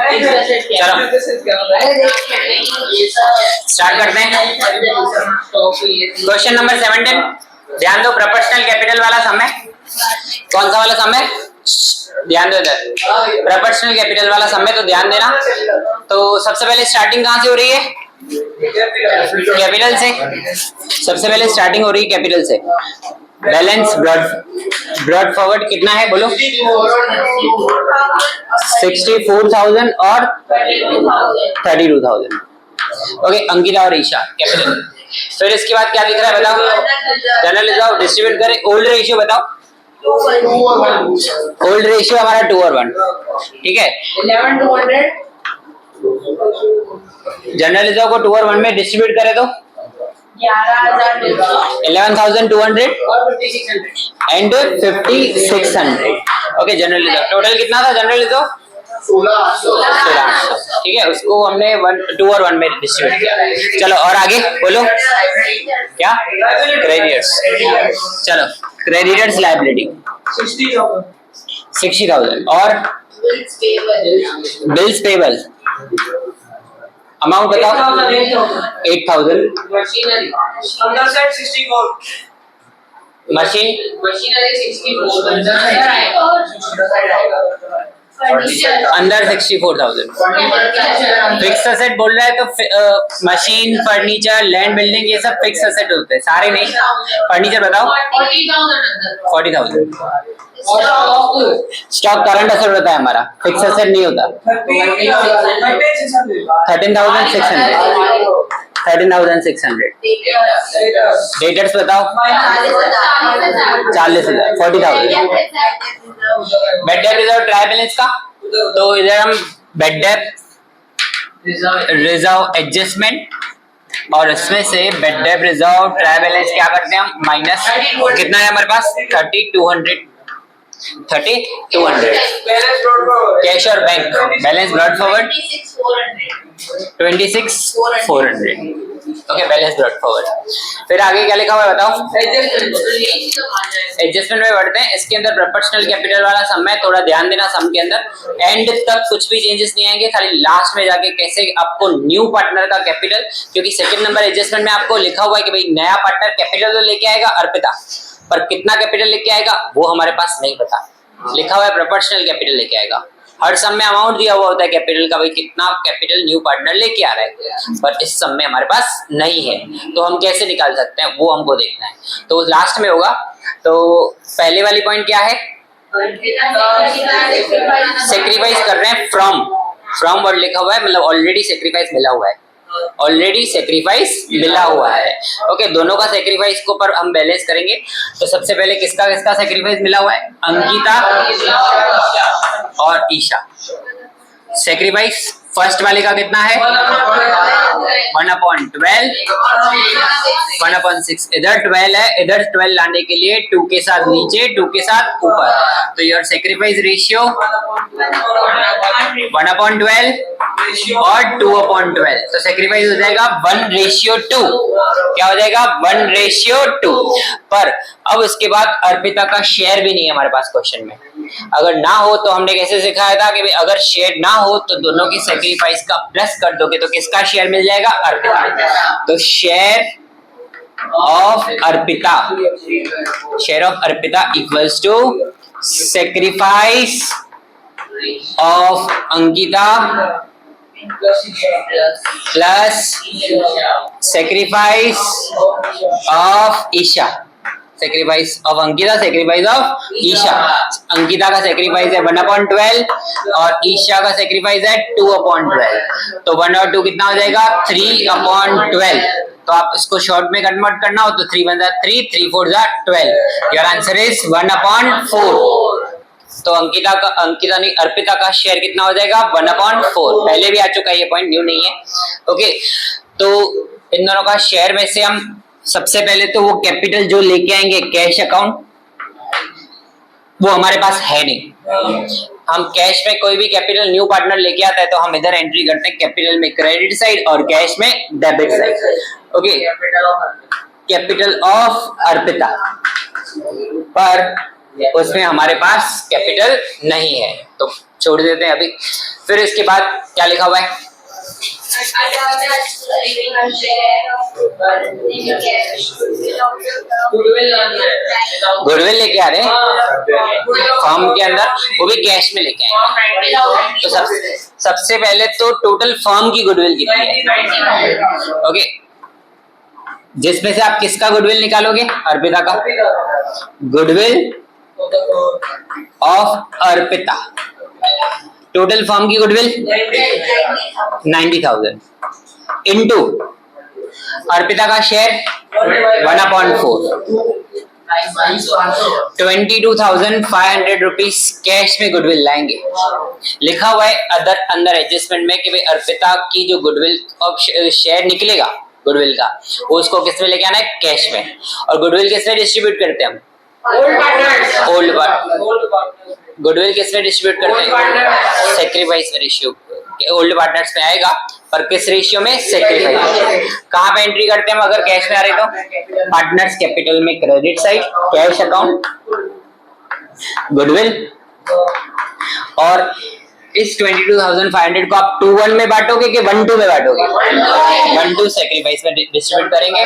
चलो स्टार्ट करते हैं। क्वेश्चन नंबर 17, ध्यान दो, प्रोपोर्शनल कैपिटल वाला सम है। कौन सा वाला सम है? ध्यान दो इधर, प्रोपोर्शनल कैपिटल वाला सम है, तो ध्यान देना। तो सबसे पहले स्टार्टिंग कहां से हो रही है? कैपिटल से। सबसे पहले स्टार्टिंग हो रही है कैपिटल से। बैलेंस ब्रॉड फॉरवर्ड कितना है बोलो? 64,000 और 32,000। ओके, अंकिता और ईशा कैपिटल। फिर इसके बाद क्या दिख रहा है बताओ? जनरल जाओ, डिस्ट्रीब्यूट करें। ओल्ड रेशियो बताओ। ओल्ड रेशियो हमारा 2 और 1, ठीक है। 11,200 जनरल जाओ को 2 और 1 में डिस्ट्रीब्यूट करें तो 11,200 and 5,600। Okay, general reserve total कितना था? जनरल रिजर्व 16,800, ठीक है। उसको हमने 2 और 1 में डिस्ट्रीब्यूट किया। चलो और आगे बोलो क्या? क्रेडिटर्स। चलो क्रेडिटर्स लायबिलिटी 60,000 और बिल्स पेबल अमाउंट बताओ? 8,000। मशीन अंदर 64,000। फिक्स असेट बोल रहा है तो मशीन, फर्नीचर, लैंड, बिल्डिंग, ये सब फिक्स असेट होते हैं, सारे नहीं। फर्नीचर बताओ 40,000। स्टॉक करंट असेट होता है हमारा, फिक्स असेट नहीं होता। 13,600। 13,600। डेटर्स बताओ 40,000। 40,000। Bad debt reserve try balance का, तो इधर हम बेड डेप रिजर्व एडजस्टमेंट और इसमें से bad debt reserve try balance क्या करते हैं हम? माइनस कितना है हमारे पास? 3,200। कैश और bank balance brought forward 26,400। Okay, balance brought forward. फिर आगे क्या लिखा हुआ है बताओ? एडजस्टमेंट में बढ़ते हैं। इसके अंदर प्रोपोर्शनल कैपिटल वाला सम है, थोड़ा ध्यान देना। सम के अंदर एंड तक कुछ भी चेंजेस नहीं आएंगे, खाली लास्ट में जाके कैसे आपको न्यू पार्टनर का कैपिटल, क्योंकि सेकंड नंबर एडजस्टमेंट में आपको लिखा हुआ है कि भाई नया पार्टनर कैपिटल तो लेके आएगा अर्पिता, पर कितना कैपिटल लेके आएगा वो हमारे पास नहीं पता। लिखा हुआ है प्रोपोर्शनल कैपिटल लेके आएगा। हर सम में अमाउंट दिया हुआ होता है कैपिटल का, भाई कितना कैपिटल न्यू पार्टनर लेके आ रहा है, पर इस सम में हमारे पास नहीं है, तो हम कैसे निकाल सकते हैं वो हमको देखना है। तो लास्ट में होगा। तो पहले वाली पॉइंट क्या है? सेक्रीफाइस कर रहे हैं। फ्रॉम वर्ड लिखा हुआ है, मतलब ऑलरेडी सेक्रीफाइस मिला हुआ है। ऑलरेडी सेक्रीफाइस मिला हुआ है। ओके, दोनों का सेक्रीफाइस को पर हम बैलेंस करेंगे। तो सबसे पहले किसका किसका सेक्रीफाइस मिला हुआ है? अंकिता और ईशा। सेक्रीफाइस फर्स्ट वाले का कितना है? 1/12, 1/6। इधर 12 है, इधर 12 लाने के लिए 2 के साथ नीचे, 2 के साथ ऊपर, तो योर सेक्रीफाइस रेशियो 1/12 और 2/12। तो सेक्रीफाइस हो जाएगा 1:2। क्या हो जाएगा? 1:2। पर अब उसके बाद अर्पिता का शेयर भी नहीं है हमारे पास क्वेश्चन में। अगर ना हो तो हमने कैसे सिखाया था कि अगर शेयर ना हो तो दोनों की सेक्रीफाइस का प्लस कर दोगे तो किसका शेयर मिल जाएगा? अर्पिता। तो share of Arpita equals to sacrifice of Ankita plus sacrifice of Isha. Sacrifice of Ankita, sacrifice of Isha. Ankita का सेक्रीफाइस है 1/12 और ईशा का सेक्रीफाइस है 2/12। तो 1 और 2 कितना हो जाएगा? 3/12। तो आप इसको शॉर्ट में कन्वर्ट करना हो तो 3 1 3, 3 4 12। Your answer is 1/4। तो अंकिता नहीं अर्पिता का शेयर कितना हो जाएगा? 1/4। पहले भी आ चुका है ये पॉइंट, न्यू नहीं है। ओके, तो इन दोनों का शेयर में से हम सबसे पहले तो वो कैपिटल जो लेके आएंगे कैश अकाउंट, वो हमारे पास है नहीं। हम कैश में कोई भी कैपिटल न्यू पार्टनर लेके आता है तो हम इधर एंट्री करते हैं कैपिटल में क्रेडिट साइड और कैश में debit side. Okay, capital of Arpita, पर उसमें हमारे पास कैपिटल नहीं है, तो छोड़ देते हैं अभी। फिर इसके बाद क्या लिखा हुआ है? गुडविल लेके आ रहे हैं फर्म के अंदर, वो भी कैश में लेके आए। तो सबसे पहले तो टोटल फर्म की गुडविल कितनी है? ओके, जिसमें से आप किसका गुडविल निकालोगे? अर्पिता का। Goodwill of Arpita, total firm की गुडविल 90,000 इनटू अर्पिता का शेयर 1/4, 22,500 रुपीज कैश में गुडविल लाएंगे। लिखा हुआ है अदर अंदर एडजस्टमेंट में कि भाई अर्पिता की जो गुडविल ऑफ शेयर निकलेगा गुडविल का, वो उसको किस में लेके आना है? कैश में। और गुडविल किस में डिस्ट्रीब्यूट करते हैं हम? Old partners. गुडविल किस में डिस्ट्रीब्यूट करते हैं? सेक्रीफाइस में रेशियो, ओल्ड पार्टनर्स में आएगा, पर किस रेशियो में? सेक्रीफाइस। कहाँ पे एंट्री करते हैं हम अगर कैश में आ रहे तो? पार्टनर्स कैपिटल में credit side, cash account, goodwill. और इस 22,500 को आप 2-1 में बांटोगे कि 1-2 में बांटोगे? 1-2 सेक्रीफाइस में डिस्ट्रीब्यूट करेंगे।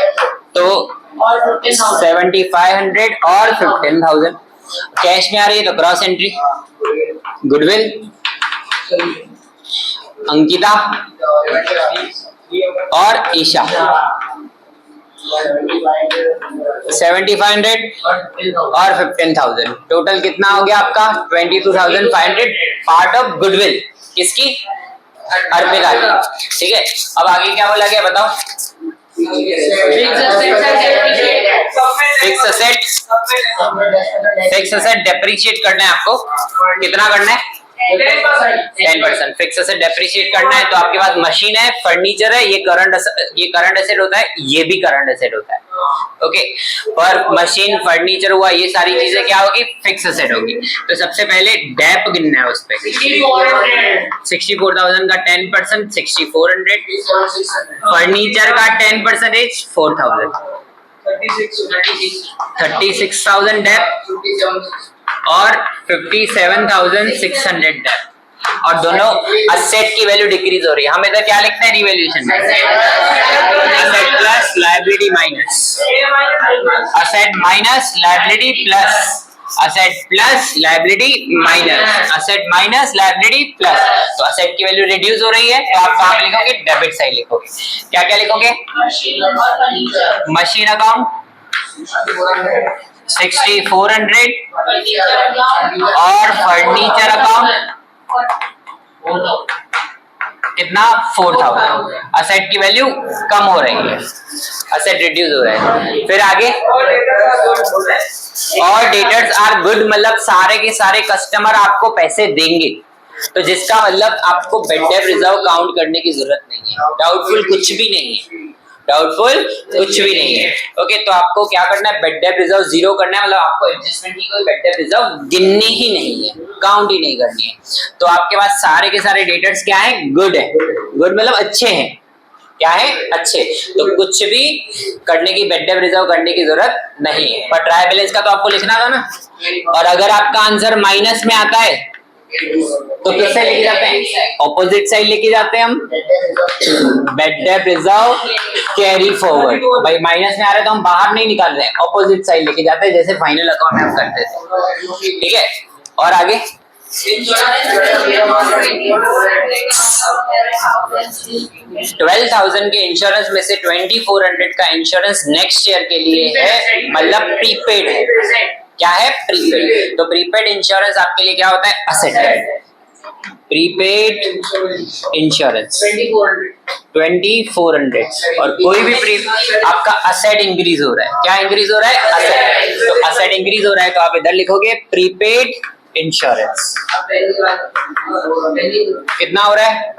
तो 7,500 और 15,000 कैश में आ रही है तो क्रॉस एंट्री। गुडविल अंकिता और ईशा 7,500 और 15,000, टोटल कितना हो गया आपका? 22,500 पार्ट ऑफ गुडविल किसकी? अर्पिता की। ठीक है, अब आगे क्या बोला गया बताओ? फिक्स असेट डेप्रिशिएट करना है आपको। कितना करना है? 10%। फिक्स असेट डेप्रिशिएट करना है तो आपके पास मशीन है, फर्नीचर है, ये करंट एसेट होता है, ये भी करंट एसेट होता है। ओके, पर मशीन फर्नीचर हुआ, ये सारी चीजें क्या होगी? फिक्स एसेट होगी। तो सबसे पहले डेप गिनना है उस पे। 64,000 का 10% 6,400, फर्नीचर का 10% 4,000, 36,000 डेप और 57,600 डेप। और दोनों असेट की वैल्यू डिक्रीज हो रही है। हम इधर क्या लिखते हैं रिवैल्यूएशन में? Asset plus liability minus, asset minus liability plus, asset plus liability minus, asset minus liability plus. तो असेट की वैल्यू रिड्यूस हो रही है तो आप कहाँ लिखोगे? डेबिट साइड लिखोगे। क्या क्या लिखोगे? मशीन अकाउंट 6,400 और फर्नीचर अकाउंट कितना? 4,000। असेट की वैल्यू कम हो रही है, असेट रिड्यूस हो रहा है। फिर आगे और डेटर्स आर गुड, मतलब सारे के सारे कस्टमर आपको पैसे देंगे, तो जिसका मतलब आपको बेड डेट रिजर्व काउंट करने की जरूरत नहीं है। डाउटफुल कुछ भी नहीं है, डाउटफुल कुछ भी नहीं है। ओके, तो आपको क्या करना है? बेड डेट रिजर्व 0 करना है, मतलब आपको एडजस्टमेंट की कोई बेड डेट रिजर्व गिननी ही नहीं है, काउंट ही नहीं करनी है। तो आपके पास सारे के सारे डेटर्स क्या है? गुड है। गुड मतलब अच्छे हैं। क्या है? अच्छे। तो कुछ भी करने की, बेड डेट रिजर्व करने की जरूरत नहीं है। पर ट्रायल बैलेंस का तो आपको लिखना था ना। और अगर आपका आंसर माइनस में आता है तो किससे लेके जाते हैं? ऑपोजिट साइड लेके जाते हैं हम, bed date reserve carry forward. भाई माइनस में आ रहा है तो हम बाहर नहीं निकाल रहे हैं, ऑपोजिट साइड लेके जाते हैं, जैसे फाइनल अकाउंट में हम करते थे। ठीक है, और आगे 12,000 के इंश्योरेंस में से 2,400 का इंश्योरेंस नेक्स्ट ईयर के लिए है, मतलब प्रीपेड है। क्या है? प्रीपेड। तो प्रीपेड इंश्योरेंस आपके लिए क्या होता है? असेट है। प्रीपेड इंश्योरेंस 2,400 और कोई भी आपका असेट इंक्रीज हो रहा है। क्या इंक्रीज हो रहा है? असेट। तो असेट इंक्रीज हो रहा है तो आप इधर लिखोगे प्रीपेड इंश्योरेंस। कितना हो रहा है?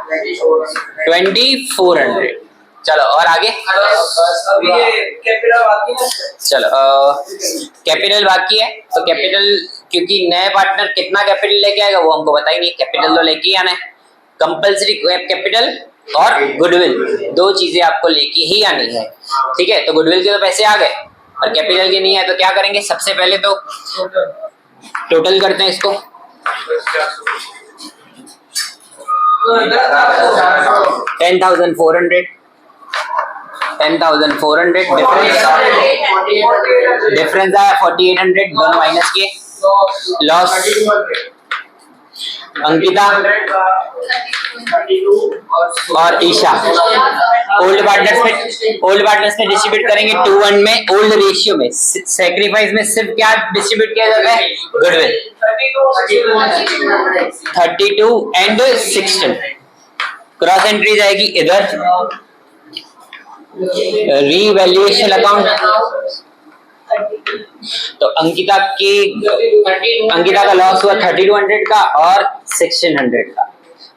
2,400। चलो और आगे चलो कैपिटल बाकी है। तो कैपिटल, क्योंकि नए पार्टनर कितना कैपिटल लेके आएगा वो हमको पता ही नहीं, कैपिटल तो लेके ही आना है। कंपल्सरी कैपिटल और गुडविल, दो चीजें आपको लेके ही आनी है। ठीक है, तो गुडविल के तो पैसे आ गए और कैपिटल के नहीं है, तो क्या करेंगे? सबसे पहले तो टोटल करते हैं इसको। 10,400 डिफरेंस आया 4800, दोनों माइनस किए। लॉस अंकिता और ईशा ओल्ड पार्टनर्स में डिस्ट्रीब्यूट करेंगे 2-1 में, ओल्ड रेशियो में। सैक्रिफाइस में सिर्फ क्या डिस्ट्रीब्यूट किया जाता है? Goodwill 32 and 16। क्रॉस एंट्री जाएगी इधर, रीवैल्यूएशन अकाउंट। तो अंकिता का लॉस हुआ 3200 का और 1600 का।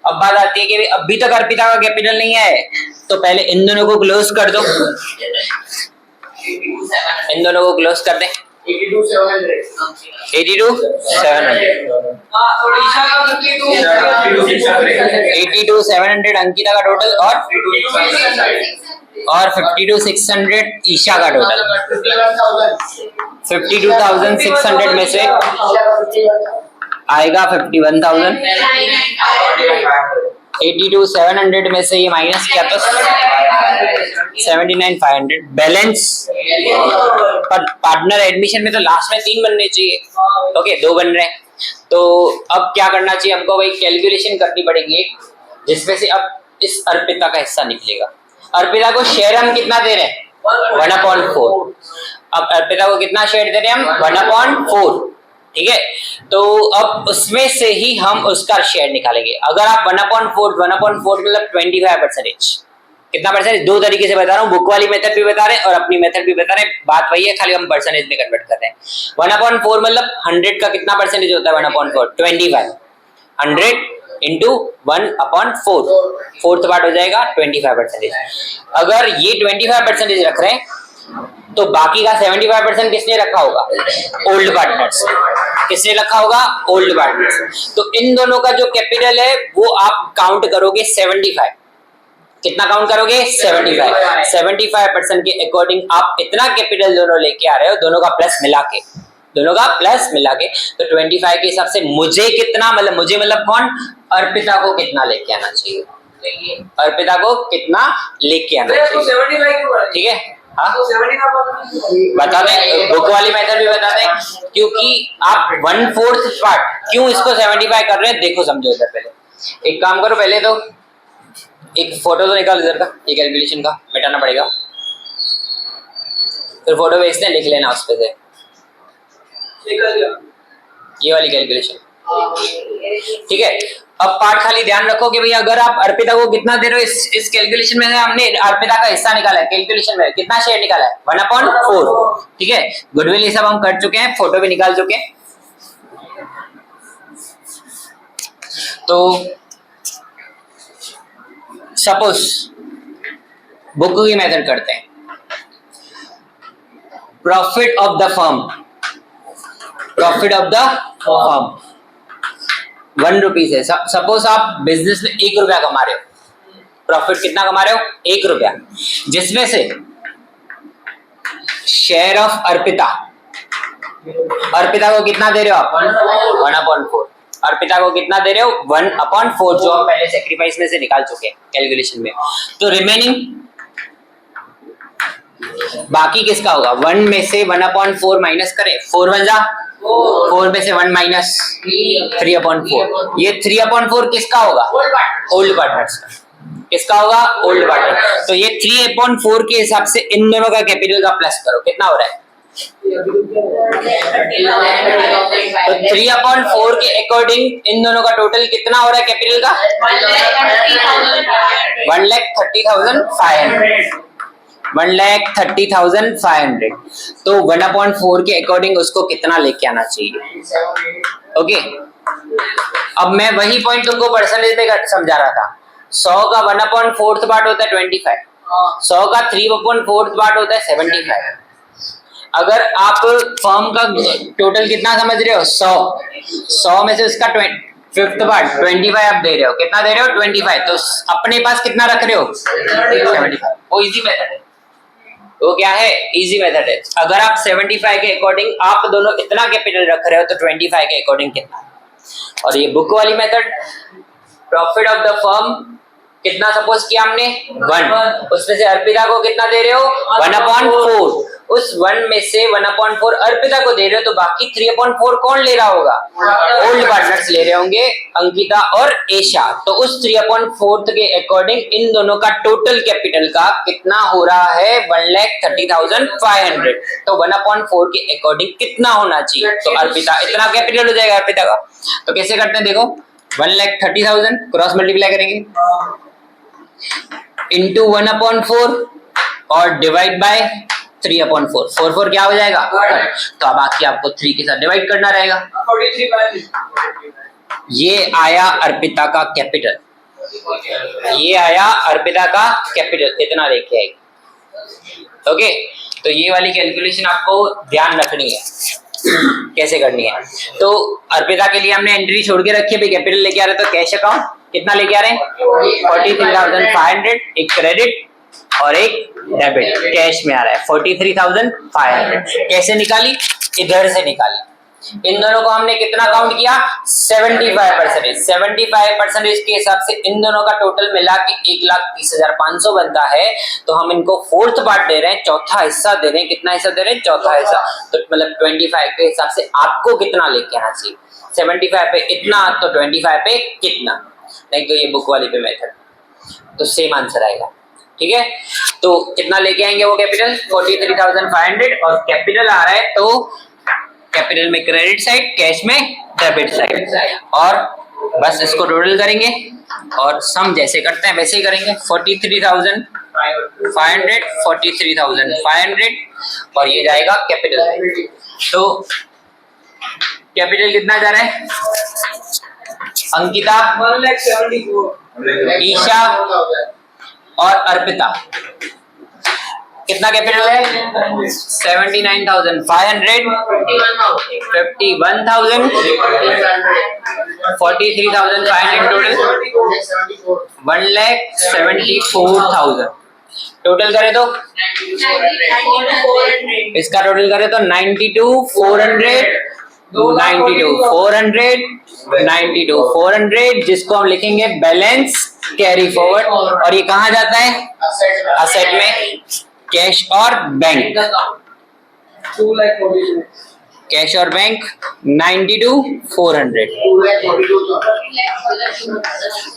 अब बात आती है कि अभी तक अर्पिता का कैपिटल नहीं है, तो पहले इन दोनों को क्लोज कर दो, इन दोनों को क्लोज कर दे। 82,700 82,700 अंकिता का टोटल और 52,600 ईशा का टोटल। 52,600 में से आएगा 51,000। 82,700 में से ये माइनस किया तो 79,500 बैलेंस। पर पार्टनर एडमिशन में तो लास्ट में 3 बनने चाहिए, ओके 2 बन रहे हैं। तो अब क्या करना चाहिए हमको? वही कैलकुलेशन करनी पड़ेगी एक, जिसमें से अब इस अर्पिता का हिस्सा निकलेगा। अर्पिता को शेयर हम कितना दे रहे हैं? 1/4। अब अर्पिता को कितना शेयर दे रहे हैं हम? 1/4, ठीक है। तो अब उसमें से ही हम उसका शेयर निकालेंगे। अगर आप 1/4 मतलब 25%। कितना परसेंटेज? 2 तरीके से बता रहा हूँ, बुक वाली मेथड भी बता रहे हैं और अपनी मेथड भी बता रहे हैं, बात वही है, खाली हम परसेंटेज में कन्वर्ट कर रहे हैं। 1/4 मतलब 100 का कितना परसेंटेज होता है? 1/4 25। 100 इंटू 1/4, फोर्थ पार्ट हो जाएगा 25%। अगर ये 25% रख रहे हैं तो बाकी का 75% किसने रखा होगा? Old partners. किसने रखा होगा? Old partners. तो इन दोनों का जो कैपिटल है वो आप काउंट करोगे 75। कितना काउंट करोगे? 75। 75% के अकॉर्डिंग आप इतना कैपिटल दोनों लेके आ रहे हो, दोनों का प्लस मिला के, तो 25 के हिसाब से मुझे कितना, मतलब मुझे मतलब कौन? अर्पिता को कितना लेके आना चाहिए? अर्पिता को कितना लेके आना चाहिए? ठीक है, हाँ बता दें, बुक वाली मेथड भी बता दें, क्योंकि आप 1/4 पार्ट क्यों इसको 75 कर रहे हैं देखो, समझो इधर। पहले एक काम करो, पहले तो एक फोटो तो निकाल इधर का, ये कैलकुलेशन का मिटाना पड़ेगा, फिर फोटो भेजते हैं, लिख लेना उस पे से ये वाली कैलकुलेशन, ठीक है। अब पार्ट खाली ध्यान रखो कि भैया अगर आप अर्पिता को कितना दे रहे हो, इस कैलकुलेशन में हमने अर्पिता का हिस्सा निकाला है, कैलकुलेशन में कितना शेयर निकाला है? 1/4, ठीक है। गुडविल ये सब हम कर चुके हैं, फोटो भी निकाल चुके हैं। तो सपोज बुक की मेथड करते हैं, profit of the firm, profit of the firm 1 rupees है। सपोज आप बिजनेस में 1 रुपया कमा रहे हो, प्रॉफिट कितना कमा रहे हो? 1 रुपया, जिसमें से शेयर ऑफ अर्पिता, अर्पिता को कितना दे रहे हो आप? 1/4। अर्पिता को कितना दे रहे हो? 1/4, जो हम पहले सेक्रीफाइस में से निकाल चुके हैं कैलकुलेशन में। तो रिमेनिंग बाकी किसका होगा? 1 में से 1/4 माइनस करें, 4 1 जा 4 में से 1 माइनस 3/4, ये 3/4 किसका होगा? ओल्ड पार्टनर्स का। किसका होगा? Old partner. तो ये 3/4 के हिसाब से इन दोनों का कैपिटल का प्लस करो, कितना हो रहा है? तो 3/4 के अकॉर्डिंग इन दोनों का टोटल कितना हो रहा है कैपिटल का? 1,30,500। 1,30,500। तो 1/4 के अकॉर्डिंग उसको कितना लेके आना चाहिए? ओके, अब मैं वही पॉइंट तुमको परसेंटेज में समझा रहा था। 100 का 1/4 पार्ट होता है 25, 100 का 3/4 पार्ट होता है 75। अगर आप फर्म का टोटल कितना समझ रहे हो? 100 में से उसका 5th पार्ट 25 आप दे रहे हो, कितना दे रहे हो? 25। तो अपने पास कितना रख रहे हो? 75। वो इजी मेथड है, वो क्या है? इजी मेथड है। अगर आप 75 के अकॉर्डिंग आप दोनों इतना कैपिटल रख रहे हो तो 25 के अकॉर्डिंग कितना? और ये बुक वाली method profit of the firm कितना सपोज किया हमने 1, उसमें से अर्पिता को कितना दे रहे हो 1/4, उस 1 में से 1/4 अर्पिता को दे रहे हो, तो बाकी 3/4 कौन ले रहा होगा, ओल्ड पार्टनर्स ले रहे होंगे, अंकिता और एशा। तो उस 3/4 के अकॉर्डिंग इन दोनों का टोटल कैपिटल का कितना हो रहा है 1,30,500। तो 1/4 के अकॉर्डिंग कितना होना चाहिए, तो अर्पिता इतना कैपिटल हो जाएगा अर्पिता का। तो कैसे करते हैं देखो, 1,30,000 क्रॉस मल्टीप्लाई करेंगे इंटू 1/4 और डिवाइड बाय 3/4, 4 क्या हो जाएगा, तो अब बाकी आपको 3 के साथ डिवाइड करना रहेगा। ये आया अर्पिता का कैपिटल, ये आया अर्पिता का कैपिटल, इतना लेके आएगी। ओके, तो ये वाली कैलकुलेशन आपको ध्यान रखनी है कैसे करनी है। तो अर्पिता के लिए हमने एंट्री छोड़ के रखी है भाई, कैपिटल लेके आ रहे तो कैश अकाउंट कितना लेके आ रहे हैं 43,500, एक क्रेडिट और एक डेबिट, कैश में आ रहा है 43,500। कैसे निकाली, इधर से निकाली। इन दोनों को हमने कितना काउंट किया 75%, 75% के हिसाब से इन दोनों का टोटल मिला के 1,30,500 बनता है। तो हम इनको 4th पार्ट दे रहे हैं, चौथा हिस्सा दे रहे हैं। कितना हिस्सा दे रहे हैं, चौथा हिस्सा। तो मतलब 25 के हिसाब से आपको कितना लेके आना चाहिए, 75 पे इतना तो 25 पे कितना, नहीं तो ये बुक वाली पे मेथड, तो सेम आंसर आएगा। ठीक है, तो कितना लेके आएंगे वो कैपिटल 43,500 और कैपिटल आ रहा है, तो कैपिटल में क्रेडिट साइड, कैश में डेबिट साइड, और बस इसको टोटल करेंगे और सम जैसे करते हैं वैसे ही करेंगे। 43,500 43,500 और ये जाएगा कैपिटल। तो कैपिटल कितना जा रहा है, अंकिता 1,74,000, ईशा और अर्पिता कितना कैपिटल है 79,500, 51,000, 43,500 टोटल 1,74,000 टोटल करे तो इसका टोटल करे तो 92,400 जिसको हम लिखेंगे बैलेंस कैरी फॉरवर्ड। और ये कहाँ जाता है, असेट में, कैश और बैंक, कैश और बैंक 92,400,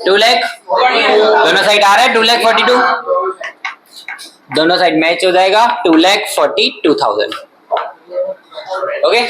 2 लाख दोनों साइड आ रहा है, 2,42,000 दोनों साइड मैच हो जाएगा, 2,42,000। ओके